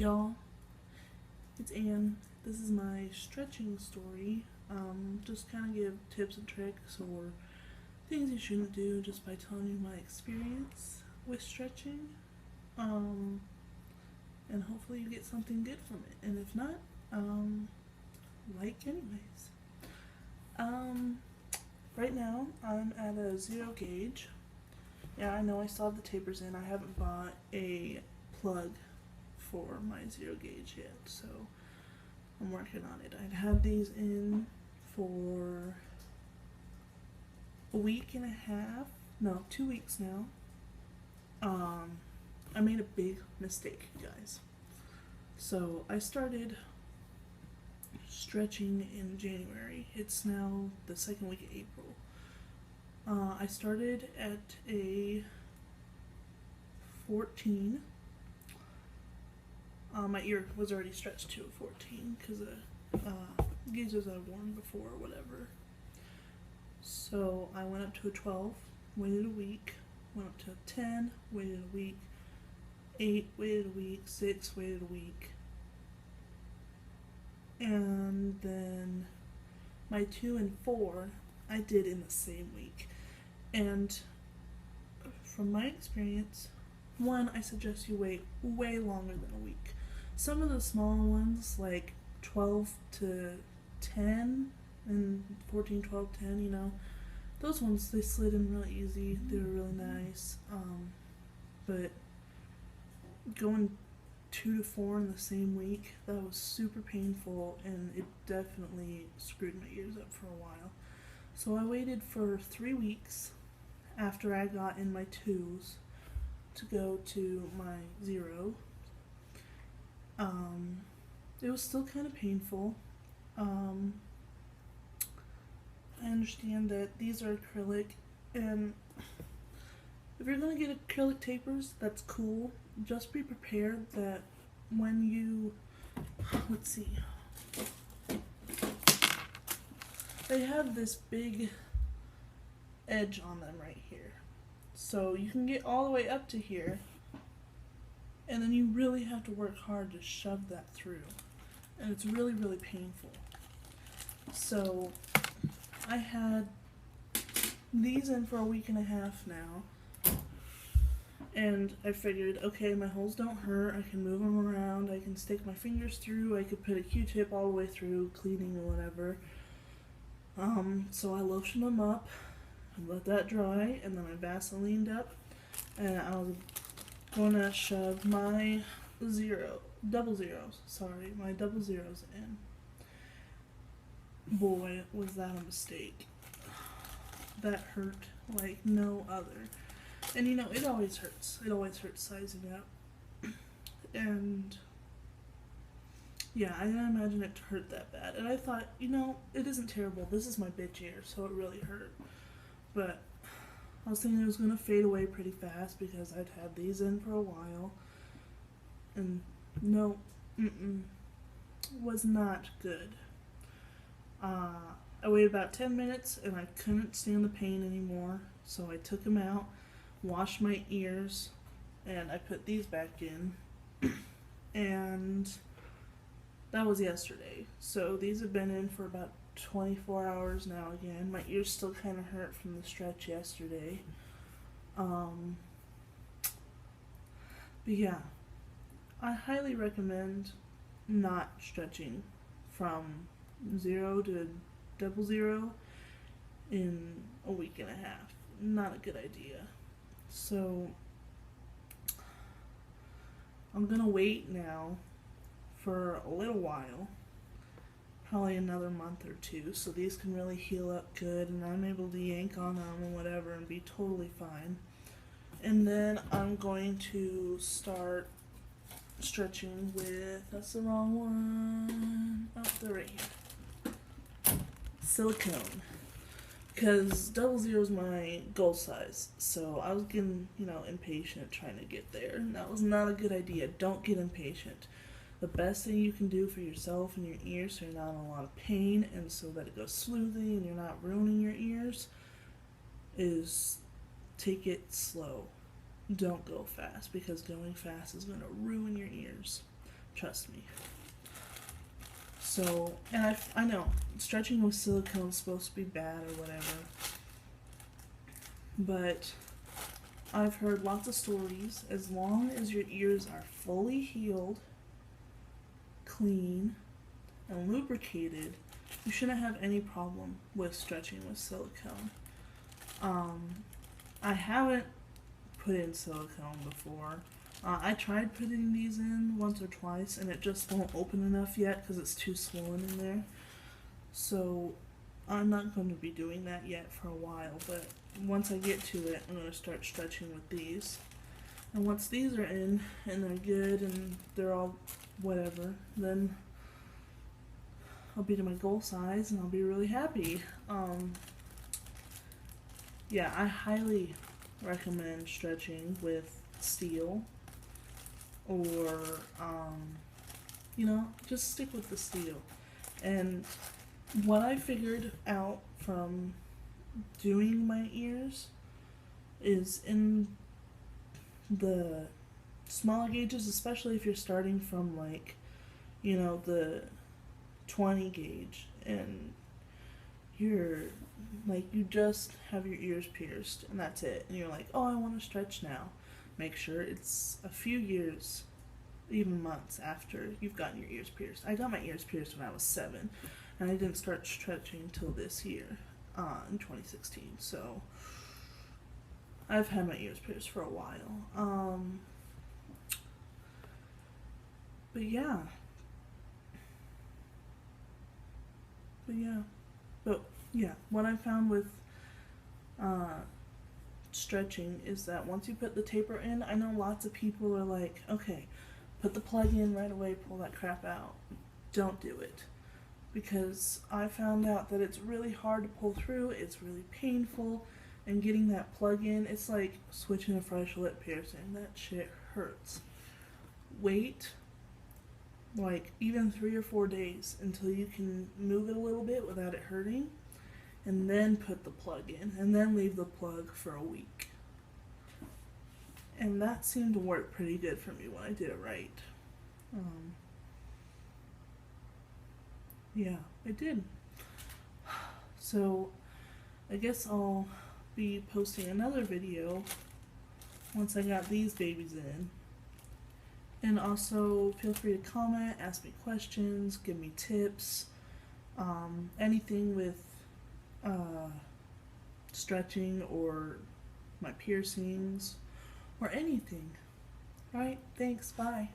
y'all, it's Anne. This is my stretching story. Just kind of give tips and tricks or things you shouldn't do just by telling you my experience with stretching. Um, and hopefully you get something good from it. And if not, like anyways. Um, right now I'm at a zero gauge. Yeah, I know I still have the tapers in. I haven't bought a plug for my zero gauge yet, so I'm working on it. I'd had these in for a week and a half, no, 2 weeks now. I made a big mistake, you guys. So I started stretching in January. It's now the second week of April. I started at a 14. My ear was already stretched to a 14 because of gauges I've worn before or whatever. So I went up to a 12, waited a week, went up to a 10, waited a week, 8, waited a week, 6, waited a week, and then my 2 and 4 I did in the same week. And from my experience, one, I suggest you wait way longer than a week. Some of the smaller ones, like 12 to 10 and 14, 12, 10, those ones, they slid in really easy. They were really nice. But going 2 to 4 in the same week, that was super painful, and it definitely screwed my ears up for a while. So I waited for 3 weeks after I got in my 2s to go to my 0. It was still kind of painful. I understand that these are acrylic, and if you're gonna get acrylic tapers, that's cool. Just be prepared that when you, let's see, they have this big edge on them right here. So you can get all the way up to here, and then you really have to work hard to shove that through. And it's really, really painful. So I had these in for a week and a half now. And I figured, okay, my holes don't hurt. I can move them around. I can stick my fingers through. I could put a Q-tip all the way through, cleaning or whatever. So I lotioned them up. I let that dry, and then I Vaselined up. And I was going to shove my double zeros in. Boy, was that a mistake. That hurt like no other. And it always hurts. It always hurts sizing up. And yeah, I didn't imagine it to hurt that bad. And I thought, it isn't terrible. This is my bitch ear, so it really hurt. But I was thinking it was going to fade away pretty fast because I'd had these in for a while. And no, was not good. I waited about 10 minutes and I couldn't stand the pain anymore. So I took them out, washed my ears, and I put these back in. And that was yesterday. So these have been in for about 24 hours now again. My ears still kind of hurt from the stretch yesterday. But yeah, I highly recommend not stretching from 0 to 00 in a week and a half. Not a good idea. So I'm gonna wait now for a little while, probably another month or 2, so these can really heal up good and I'm able to yank on them and whatever and be totally fine. And then I'm going to start stretching with, that's the wrong one, oh, they're right here, silicone, because 00 is my goal size, so I was getting, impatient trying to get there, and that was not a good idea. Don't get impatient. The best thing you can do for yourself and your ears so you're not in a lot of pain and so that it goes smoothly and you're not ruining your ears is take it slow. Don't go fast, because going fast is going to ruin your ears. Trust me. So, and I know stretching with silicone is supposed to be bad or whatever, but I've heard lots of stories. As long as your ears are fully healed, clean, and lubricated, you shouldn't have any problem with stretching with silicone. I haven't put in silicone before. I tried putting these in once or twice, and it just won't open enough yet because it's too swollen in there. So I'm not going to be doing that yet for a while, but once I get to it, I'm going to start stretching with these. And once these are in and they're good and they're all whatever, then I'll be to my goal size and I'll be really happy. Yeah, I highly recommend stretching with steel or, just stick with the steel. And what I figured out from doing my ears is in the smaller gauges, especially if you're starting from the 20 gauge and you're you just have your ears pierced and that's it, and you're like, oh, I want to stretch now. Make sure it's a few years, even months after you've gotten your ears pierced. I got my ears pierced when I was 7, and I didn't start stretching till this year, in 2016. So I've had my ears pierced for a while. But yeah. What I found with stretching is that once you put the taper in, I know lots of people are like, okay, put the plug in right away, pull that crap out. Don't do it. Because I found out that it's really hard to pull through, it's really painful, and getting that plug in, it's like switching a fresh lip piercing. That shit hurts. Wait even 3 or 4 days until you can move it a little bit without it hurting, and then put the plug in, and then leave the plug for a week. And that seemed to work pretty good for me when I did it right. Yeah, it did. So I guess I'll be posting another video once I got these babies in. And also feel free to comment, ask me questions, give me tips, anything with stretching or my piercings or anything. Alright, thanks, bye.